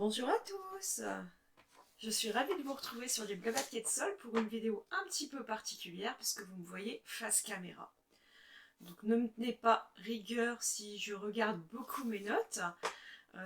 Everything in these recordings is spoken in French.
Bonjour à tous. Je suis ravie de vous retrouver sur les Blablaquets de Sol pour une vidéo un petit peu particulière puisque vous me voyez face caméra. Donc ne me tenez pas rigueur si je regarde beaucoup mes notes,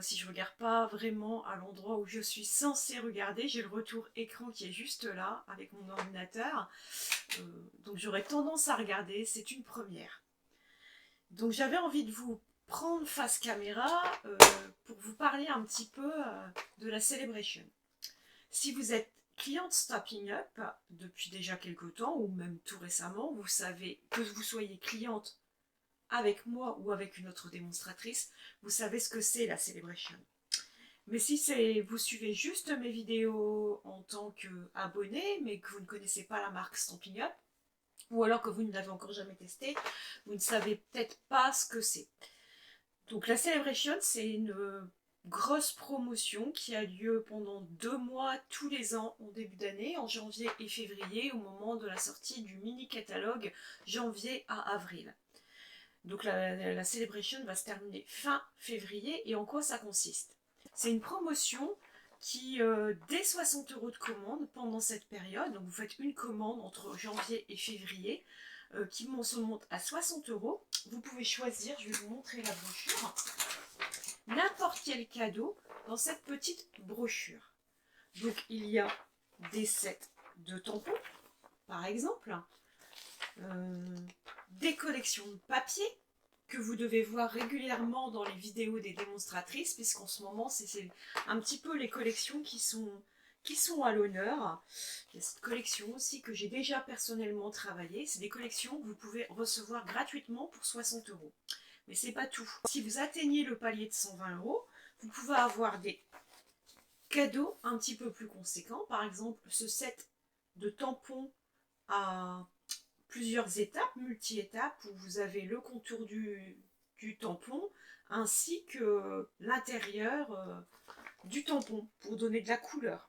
si je ne regarde pas vraiment à l'endroit où je suis censée regarder. J'ai le retour écran qui est juste là avec mon ordinateur, donc j'aurais tendance à regarder, c'est une première. Donc j'avais envie de vous prendre face caméra pour vous parler un petit peu de la Celebration. Si vous êtes cliente Stopping Up depuis déjà quelques temps ou même tout récemment, vous savez que vous soyez cliente avec moi ou avec une autre démonstratrice, vous savez ce que c'est la Celebration. Mais si vous suivez juste mes vidéos en tant qu'abonné, mais que vous ne connaissez pas la marque Stampin' Up, ou alors que vous ne l'avez encore jamais testé, vous ne savez peut-être pas ce que c'est. Donc la Celebration, c'est une grosse promotion qui a lieu pendant 2 mois tous les ans en début d'année, en janvier et février, au moment de la sortie du mini-catalogue janvier à avril. Donc la Celebration va se terminer fin février, et en quoi ça consiste? C'est une promotion qui, dès 60 € de commande pendant cette période, donc vous faites une commande entre janvier et février, qui se monte à 60 €. Vous pouvez choisir, je vais vous montrer la brochure, n'importe quel cadeau dans cette petite brochure. Donc il y a des sets de tampons, par exemple, des collections de papier que vous devez voir régulièrement dans les vidéos des démonstratrices, puisqu'en ce moment c'est un petit peu les collections qui sont à l'honneur. Il y a cette collection aussi que j'ai déjà personnellement travaillée. C'est des collections que vous pouvez recevoir gratuitement pour 60 €. Mais c'est pas tout. Si vous atteignez le palier de 120 €, vous pouvez avoir des cadeaux un petit peu plus conséquents. Par exemple, ce set de tampons à plusieurs étapes, multi-étapes, où vous avez le contour du tampon ainsi que l'intérieur du tampon pour donner de la couleur.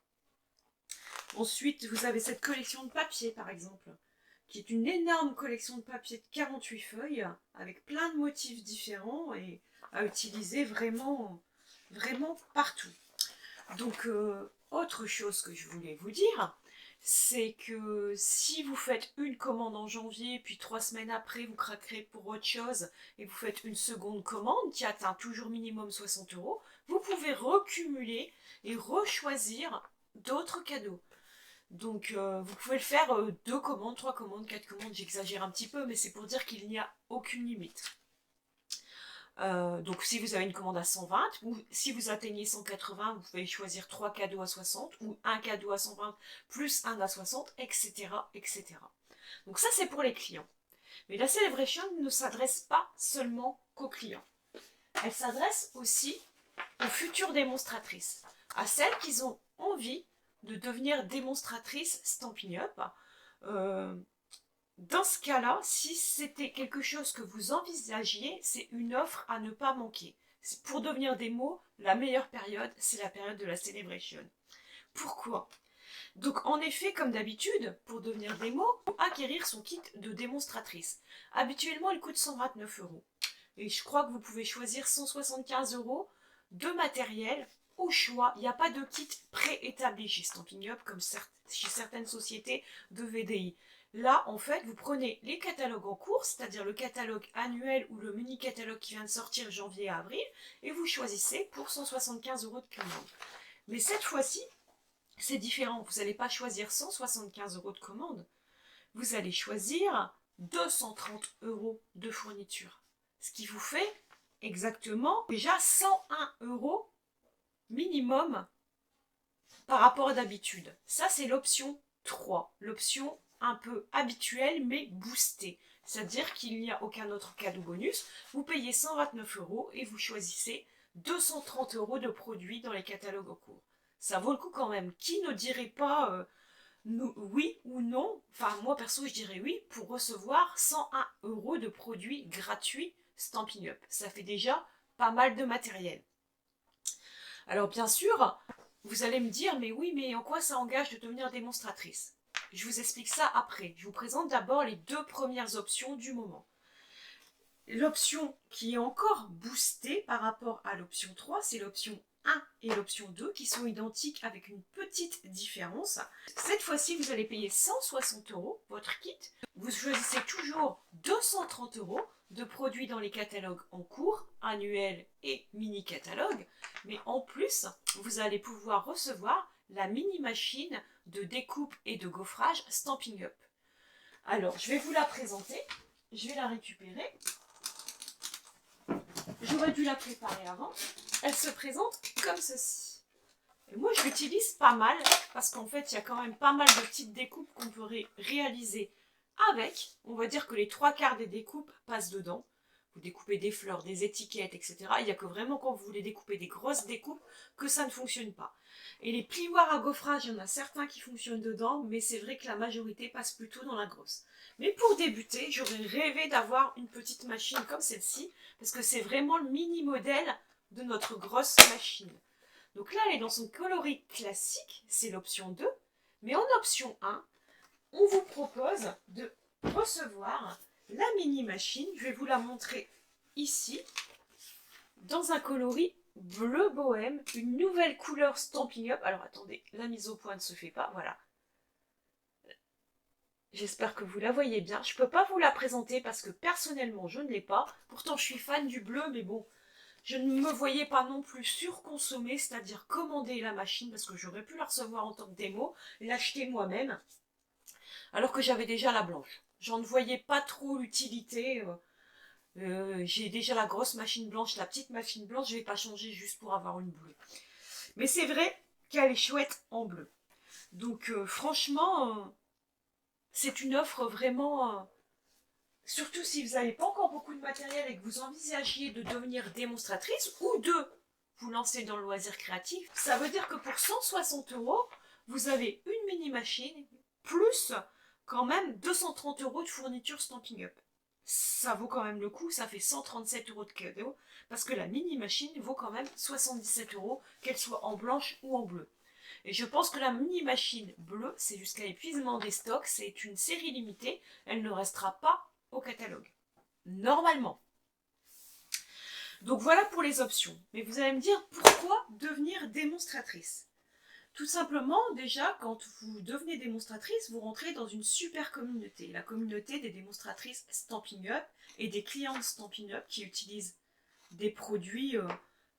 Ensuite, vous avez cette collection de papier, par exemple, qui est une énorme collection de papier de 48 feuilles, avec plein de motifs différents et à utiliser vraiment, vraiment partout. Donc, autre chose que je voulais vous dire, c'est que si vous faites une commande en janvier, puis 3 semaines après, vous craquerez pour autre chose, et vous faites une seconde commande qui atteint toujours minimum 60 €, vous pouvez recumuler et rechoisir d'autres cadeaux. Donc vous pouvez le faire 2 commandes, 3 commandes, 4 commandes, j'exagère un petit peu, mais c'est pour dire qu'il n'y a aucune limite. Donc si vous avez une commande à 120, ou si vous atteignez 180, vous pouvez choisir 3 cadeaux à 60, ou un cadeau à 120 plus un à 60, etc. etc. Donc ça c'est pour les clients. Mais la Celebration ne s'adresse pas seulement qu'aux clients. Elle s'adresse aussi aux futures démonstratrices, à celles qui ont envie de devenir démonstratrice Stampin' Up. Dans ce cas-là, si c'était quelque chose que vous envisagiez, c'est une offre à ne pas manquer. Pour devenir démo, la meilleure période, c'est la période de la Celebration. Pourquoi? Donc en effet, comme d'habitude, pour devenir démo, il faut acquérir son kit de démonstratrice. Habituellement, il coûte 129 €. Et je crois que vous pouvez choisir 175 € de matériel au choix. Il n'y a pas de kit préétabli chez Stampin' Up comme chez certaines sociétés de VDI. Là, en fait, vous prenez les catalogues en cours, c'est-à-dire le catalogue annuel ou le mini-catalogue qui vient de sortir janvier à avril, et vous choisissez pour 175 € de commande. Mais cette fois-ci, c'est différent. Vous n'allez pas choisir 175 € de commande. Vous allez choisir 230 € de fourniture. Ce qui vous fait exactement déjà 101 € minimum par rapport à d'habitude. Ça, c'est l'option 3. L'option un peu habituelle mais boostée. C'est-à-dire qu'il n'y a aucun autre cadeau bonus. Vous payez 129 € et vous choisissez 230 € de produits dans les catalogues en cours. Ça vaut le coup quand même. Qui ne dirait pas oui ou non? Enfin, moi perso, je dirais oui pour recevoir 101 € de produits gratuits Stampin' Up. Ça fait déjà pas mal de matériel. Alors bien sûr, vous allez me dire, mais oui, mais en quoi ça engage de devenir démonstratrice? Je vous explique ça après. Je vous présente d'abord les 2 premières options du moment. L'option qui est encore boostée par rapport à l'option 3, c'est l'option 1 et l'option 2 qui sont identiques avec une petite différence. Cette fois-ci, vous allez payer 160 € votre kit. Vous choisissez toujours 230 € de produits dans les catalogues en cours, annuels et mini-catalogues. Mais en plus, vous allez pouvoir recevoir la mini-machine de découpe et de gaufrage Stampin' Up. Alors, je vais vous la présenter. Je vais la récupérer. J'aurais dû la préparer avant. Elle se présente comme ceci. Et moi, je l'utilise pas mal parce qu'en fait, il y a quand même pas mal de petites découpes qu'on peut réaliser avec. On va dire que les 3/4 des découpes passent dedans. Vous découpez des fleurs, des étiquettes, etc. Il n'y a que vraiment quand vous voulez découper des grosses découpes que ça ne fonctionne pas. Et les plioirs à gaufrage, il y en a certains qui fonctionnent dedans, mais c'est vrai que la majorité passe plutôt dans la grosse. Mais pour débuter, j'aurais rêvé d'avoir une petite machine comme celle-ci, parce que c'est vraiment le mini modèle de notre grosse machine. Donc là, elle est dans son coloris classique, c'est l'option 2, mais en option 1, on vous propose de recevoir la mini machine. Je vais vous la montrer ici, dans un coloris bleu bohème, une nouvelle couleur Stampin' Up. Alors attendez, la mise au point ne se fait pas, voilà. J'espère que vous la voyez bien. Je ne peux pas vous la présenter parce que personnellement je ne l'ai pas. Pourtant je suis fan du bleu, mais bon, je ne me voyais pas non plus surconsommer, c'est-à-dire commander la machine parce que j'aurais pu la recevoir en tant que démo, l'acheter moi-même, alors que j'avais déjà la blanche. J'en ne voyais pas trop l'utilité. J'ai déjà la grosse machine blanche, la petite machine blanche, je ne vais pas changer juste pour avoir une bleue. Mais c'est vrai qu'elle est chouette en bleu. Donc franchement, c'est une offre vraiment... surtout si vous n'avez pas encore beaucoup de matériel et que vous envisagiez de devenir démonstratrice ou de vous lancer dans le loisir créatif, ça veut dire que pour 160 €, vous avez une mini machine plus quand même 230 € de fourniture Stampin' Up. Ça vaut quand même le coup, ça fait 137 € de cadeau, parce que la mini machine vaut quand même 77 €, qu'elle soit en blanche ou en bleu. Et je pense que la mini machine bleue, c'est jusqu'à épuisement des stocks, c'est une série limitée, elle ne restera pas au catalogue. Normalement. Donc voilà pour les options. Mais vous allez me dire, pourquoi devenir démonstratrice? Tout simplement, déjà, quand vous devenez démonstratrice, vous rentrez dans une super communauté. La communauté des démonstratrices Stampin' Up et des clientes Stampin' Up qui utilisent des produits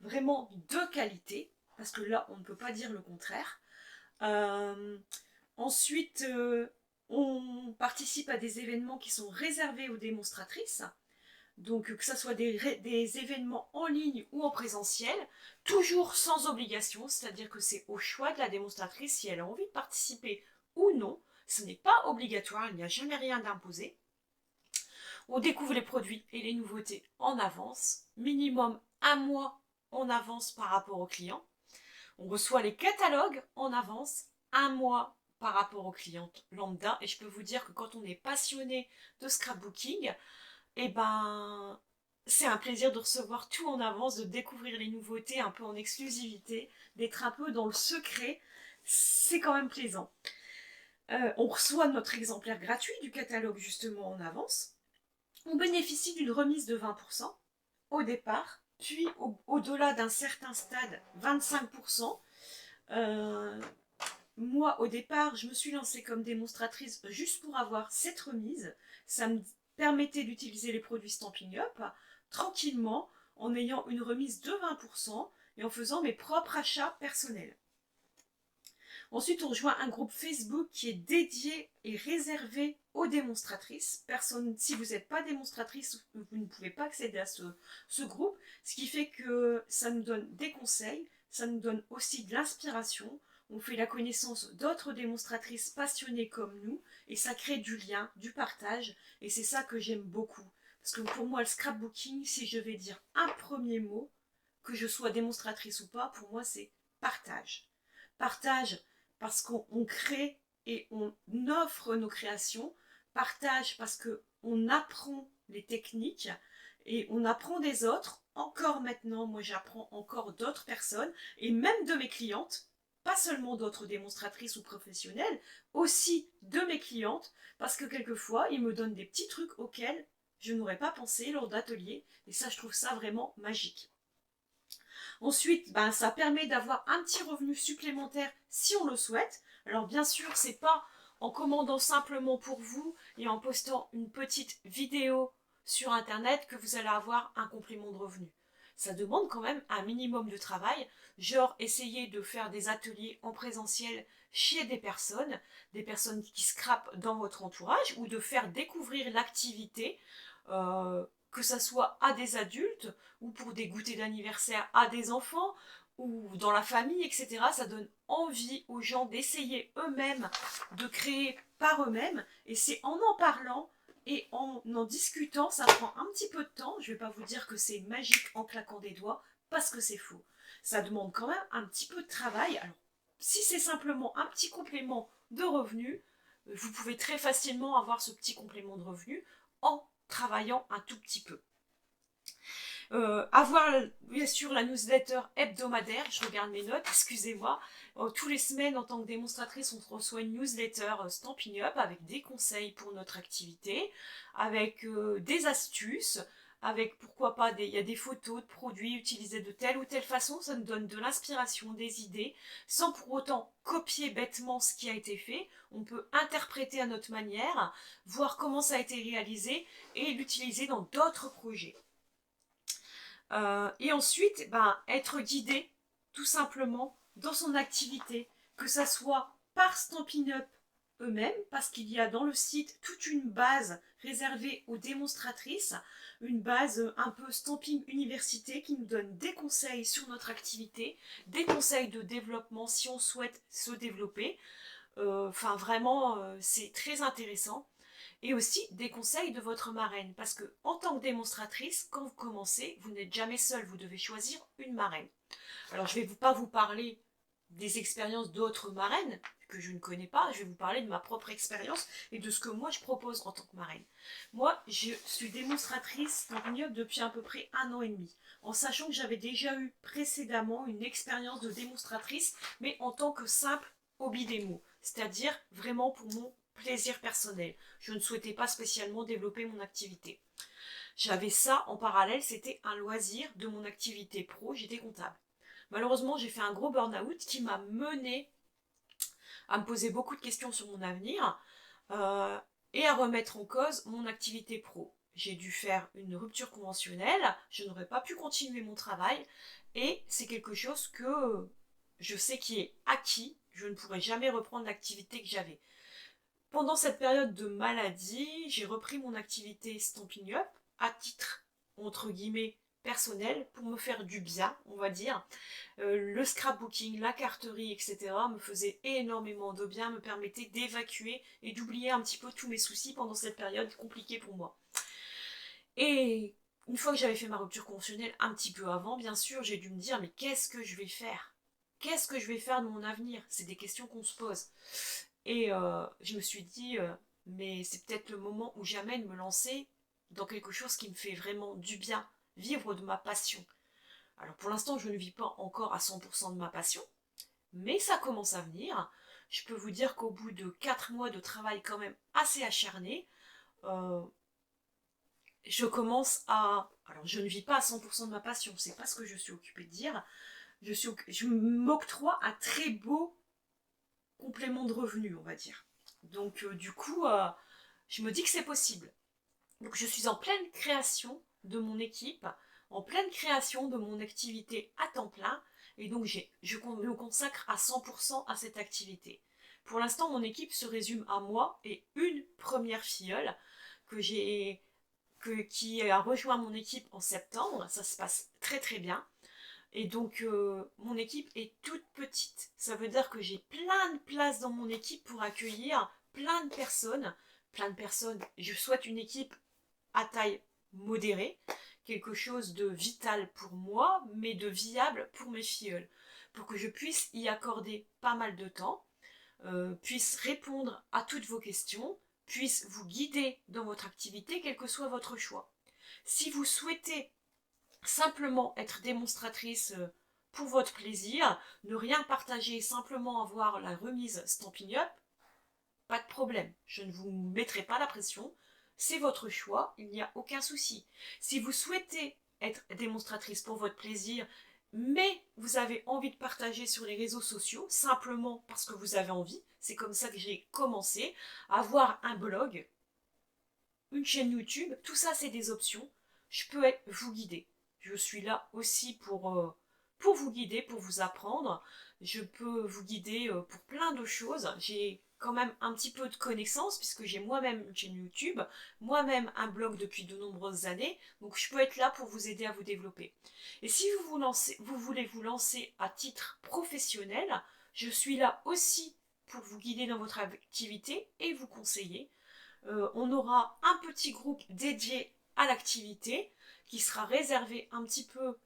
vraiment de qualité. Parce que là, on ne peut pas dire le contraire. Ensuite, on participe à des événements qui sont réservés aux démonstratrices. Donc que ce soit des événements en ligne ou en présentiel, toujours sans obligation, c'est-à-dire que c'est au choix de la démonstratrice si elle a envie de participer ou non. Ce n'est pas obligatoire, il n'y a jamais rien d'imposé. On découvre les produits et les nouveautés en avance, minimum 1 mois en avance par rapport aux clients. On reçoit les catalogues en avance, 1 mois par rapport aux clientes lambda. Et je peux vous dire que quand on est passionné de scrapbooking, eh ben, c'est un plaisir de recevoir tout en avance, de découvrir les nouveautés un peu en exclusivité, d'être un peu dans le secret. C'est quand même plaisant. On reçoit notre exemplaire gratuit du catalogue justement en avance. On bénéficie d'une remise de 20% au départ, puis au-delà d'un certain stade, 25%. Moi, au départ, je me suis lancée comme démonstratrice juste pour avoir cette remise. Ça me permettait d'utiliser les produits Stampin' Up tranquillement, en ayant une remise de 20% et en faisant mes propres achats personnels. Ensuite, on rejoint un groupe Facebook qui est dédié et réservé aux démonstratrices. Si vous n'êtes pas démonstratrice, vous ne pouvez pas accéder à ce groupe, ce qui fait que ça nous donne des conseils, ça nous donne aussi de l'inspiration. On fait la connaissance d'autres démonstratrices passionnées comme nous et ça crée du lien, du partage et c'est ça que j'aime beaucoup. Parce que pour moi, le scrapbooking, si je vais dire un premier mot, que je sois démonstratrice ou pas, pour moi, c'est partage. Partage parce qu'on crée et on offre nos créations. Partage parce qu'on apprend les techniques et on apprend des autres. Encore maintenant, moi j'apprends encore d'autres personnes et même de mes clientes. Pas seulement d'autres démonstratrices ou professionnelles, aussi de mes clientes, parce que quelquefois, ils me donnent des petits trucs auxquels je n'aurais pas pensé lors d'ateliers, et ça, je trouve ça vraiment magique. Ensuite, ben, ça permet d'avoir un petit revenu supplémentaire si on le souhaite. Alors bien sûr, c'est pas en commandant simplement pour vous et en postant une petite vidéo sur internet que vous allez avoir un complément de revenu. Ça demande quand même un minimum de travail, genre essayer de faire des ateliers en présentiel chez des personnes qui scrapent dans votre entourage, ou de faire découvrir l'activité, que ça soit à des adultes, ou pour des goûters d'anniversaire à des enfants, ou dans la famille, etc. Ça donne envie aux gens d'essayer eux-mêmes, de créer par eux-mêmes, et c'est en parlant et en discutant, ça prend un petit peu de temps. Je ne vais pas vous dire que c'est magique en claquant des doigts, parce que c'est faux. Ça demande quand même un petit peu de travail. Alors, si c'est simplement un petit complément de revenu, vous pouvez très facilement avoir ce petit complément de revenu en travaillant un tout petit peu. Avoir bien sûr la newsletter hebdomadaire, je regarde mes notes, excusez-moi. Tous les semaines, en tant que démonstratrice, on reçoit une newsletter Stampin' Up avec des conseils pour notre activité, avec des astuces, avec pourquoi pas il y a des photos de produits utilisés de telle ou telle façon. Ça nous donne de l'inspiration, des idées, sans pour autant copier bêtement ce qui a été fait. On peut interpréter à notre manière, voir comment ça a été réalisé et l'utiliser dans d'autres projets. Et ensuite, ben, être guidé tout simplement dans son activité, que ça soit par Stampin' Up eux-mêmes, parce qu'il y a dans le site toute une base réservée aux démonstratrices, une base un peu Stampin' Université qui nous donne des conseils sur notre activité, des conseils de développement si on souhaite se développer. Enfin vraiment, c'est très intéressant. Et aussi des conseils de votre marraine, parce que en tant que démonstratrice, quand vous commencez, vous n'êtes jamais seul, vous devez choisir une marraine. Alors je ne vais pas vous parler des expériences d'autres marraines que je ne connais pas, je vais vous parler de ma propre expérience et de ce que moi je propose en tant que marraine. Moi, je suis démonstratrice Stampin' Up depuis à peu près 1 an et demi, en sachant que j'avais déjà eu précédemment une expérience de démonstratrice, mais en tant que simple hobby démo, c'est-à-dire vraiment pour mon plaisir personnel. Je ne souhaitais pas spécialement développer mon activité. J'avais ça en parallèle, c'était un loisir de mon activité pro, j'étais comptable. Malheureusement, j'ai fait un gros burn-out qui m'a mené à me poser beaucoup de questions sur mon avenir et à remettre en cause mon activité pro. J'ai dû faire une rupture conventionnelle, je n'aurais pas pu continuer mon travail et c'est quelque chose que je sais qui est acquis, je ne pourrai jamais reprendre l'activité que j'avais. Pendant cette période de maladie, j'ai repris mon activité Stampin' Up à titre, entre guillemets, personnel, pour me faire du bien, on va dire. Le scrapbooking, la carterie, etc. me faisait énormément de bien, me permettait d'évacuer et d'oublier un petit peu tous mes soucis pendant cette période compliquée pour moi. Et une fois que j'avais fait ma rupture conventionnelle, un petit peu avant, bien sûr, j'ai dû me dire, mais qu'est-ce que je vais faire? Qu'est-ce que je vais faire de mon avenir? C'est des questions qu'on se pose. Et je me suis dit, mais c'est peut-être le moment ou jamais de me lancer dans quelque chose qui me fait vraiment du bien, vivre de ma passion. Alors pour l'instant, je ne vis pas encore à 100% de ma passion, mais ça commence à venir. Je peux vous dire qu'au bout de 4 mois de travail quand même assez acharné, je commence à... Alors je ne vis pas à 100% de ma passion, c'est pas ce que je suis occupée de dire. Je m'octroie un très beau complément de revenu, on va dire. Donc du coup, je me dis que c'est possible. Donc je suis en pleine création de mon équipe, en pleine création de mon activité à temps plein, et donc je me consacre à 100% à cette activité. Pour l'instant, mon équipe se résume à moi et une première filleule qui a rejoint mon équipe en septembre. Ça se passe très très bien. Et donc, mon équipe est toute petite. Ça veut dire que j'ai plein de places dans mon équipe pour accueillir plein de personnes. Plein de personnes. Je souhaite une équipe à taille modérée. Quelque chose de vital pour moi, mais de viable pour mes filleuls. Pour que je puisse y accorder pas mal de temps, puisse répondre à toutes vos questions, puisse vous guider dans votre activité, quel que soit votre choix. Si vous souhaitez simplement être démonstratrice pour votre plaisir, ne rien partager, simplement avoir la remise Stampin' Up, pas de problème, je ne vous mettrai pas la pression, c'est votre choix, il n'y a aucun souci. Si vous souhaitez être démonstratrice pour votre plaisir mais vous avez envie de partager sur les réseaux sociaux, simplement parce que vous avez envie. C'est comme ça que j'ai commencé, à avoir un blog, une chaîne YouTube, tout ça c'est des options. Je peux vous guider. Je suis là aussi pour vous guider, pour vous apprendre. Je peux vous guider pour plein de choses. J'ai quand même un petit peu de connaissances puisque j'ai moi-même une chaîne YouTube, moi-même un blog depuis de nombreuses années. Donc je peux être là pour vous aider à vous développer. Et si vous voulez vous lancer à titre professionnel, je suis là aussi pour vous guider dans votre activité et vous conseiller. On aura un petit groupe dédié à l'activité qui sera réservé un petit peu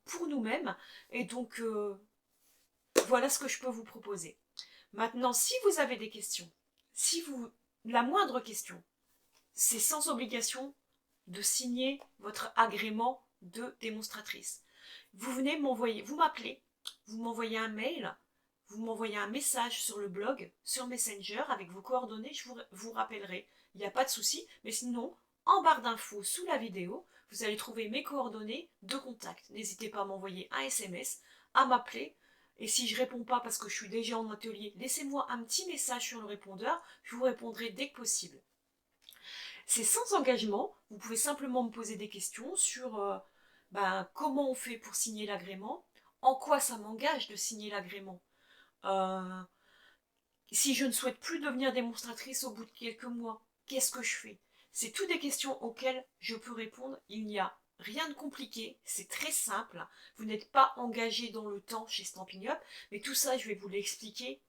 pour nous-mêmes. Et donc, voilà ce que je peux vous proposer. Maintenant, si vous avez des questions, la moindre question, c'est sans obligation de signer votre agrément de démonstratrice. Vous venez m'envoyer, vous m'appelez, vous m'envoyez un mail, vous m'envoyez un message sur le blog, sur Messenger, avec vos coordonnées, je vous rappellerai. Il n'y a pas de souci, mais sinon, en barre d'infos sous la vidéo, vous allez trouver mes coordonnées de contact. N'hésitez pas à m'envoyer un SMS, à m'appeler. Et si je ne réponds pas parce que je suis déjà en atelier, laissez-moi un petit message sur le répondeur, je vous répondrai dès que possible. C'est sans engagement, vous pouvez simplement me poser des questions sur comment on fait pour signer l'agrément, en quoi ça m'engage de signer l'agrément. Si je ne souhaite plus devenir démonstratrice au bout de quelques mois, qu'est-ce que je fais? C'est toutes des questions auxquelles je peux répondre. Il n'y a rien de compliqué, c'est très simple. Vous n'êtes pas engagé dans le temps chez Stampin' Up, mais tout ça, je vais vous l'expliquer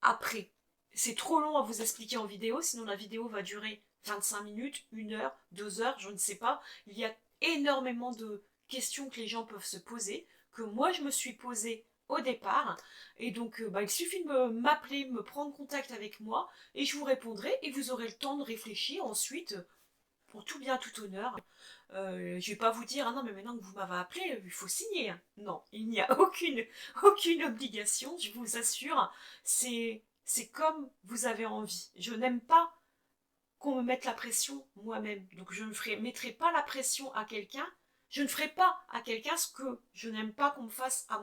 après. C'est trop long à vous expliquer en vidéo, sinon la vidéo va durer 25 minutes, 1 heure, 2 heures, je ne sais pas. Il y a énormément de questions que les gens peuvent se poser, que moi je me suis posée au départ. Et donc il suffit de m'appeler, me prendre contact avec moi, et je vous répondrai, et vous aurez le temps de réfléchir ensuite, pour tout bien, tout honneur. Je vais pas vous dire, ah non mais maintenant que vous m'avez appelé, il faut signer. Non, il n'y a aucune obligation, je vous assure. C'est comme vous avez envie. Je n'aime pas qu'on me mette la pression moi-même. Donc je ne mettrai pas la pression à quelqu'un. Je ne ferai pas à quelqu'un ce que je n'aime pas qu'on me fasse à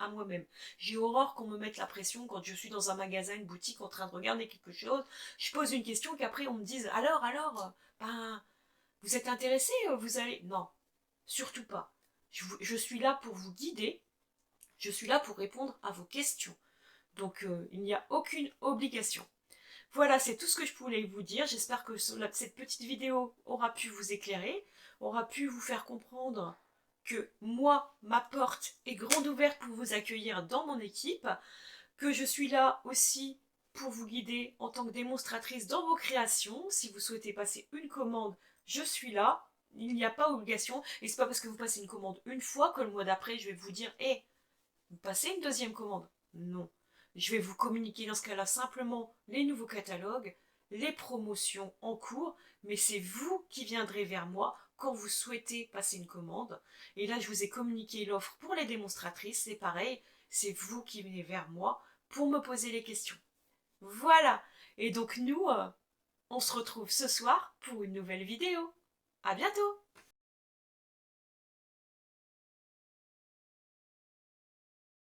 moi-même. J'ai horreur qu'on me mette la pression quand je suis dans un magasin, une boutique, en train de regarder quelque chose. Je pose une question qu'après on me dise, alors, vous êtes intéressé, vous allez... Non, surtout pas. Je suis là pour vous guider. Je suis là pour répondre à vos questions. Donc il n'y a aucune obligation. Voilà, c'est tout ce que je voulais vous dire. J'espère que cette petite vidéo aura pu vous éclairer, aura pu vous faire comprendre que moi, ma porte est grande ouverte pour vous accueillir dans mon équipe, que je suis là aussi pour vous guider en tant que démonstratrice dans vos créations. Si vous souhaitez passer une commande, je suis là. Il n'y a pas obligation. Et c'est pas parce que vous passez une commande une fois que le mois d'après, je vais vous dire, hé, vous passez une deuxième commande. Non. Je vais vous communiquer dans ce cas-là simplement les nouveaux catalogues, les promotions en cours, mais c'est vous qui viendrez vers moi quand vous souhaitez passer une commande. Et là, je vous ai communiqué l'offre pour les démonstratrices, c'est pareil, c'est vous qui venez vers moi pour me poser les questions. Voilà. Et donc nous, on se retrouve ce soir pour une nouvelle vidéo. À bientôt!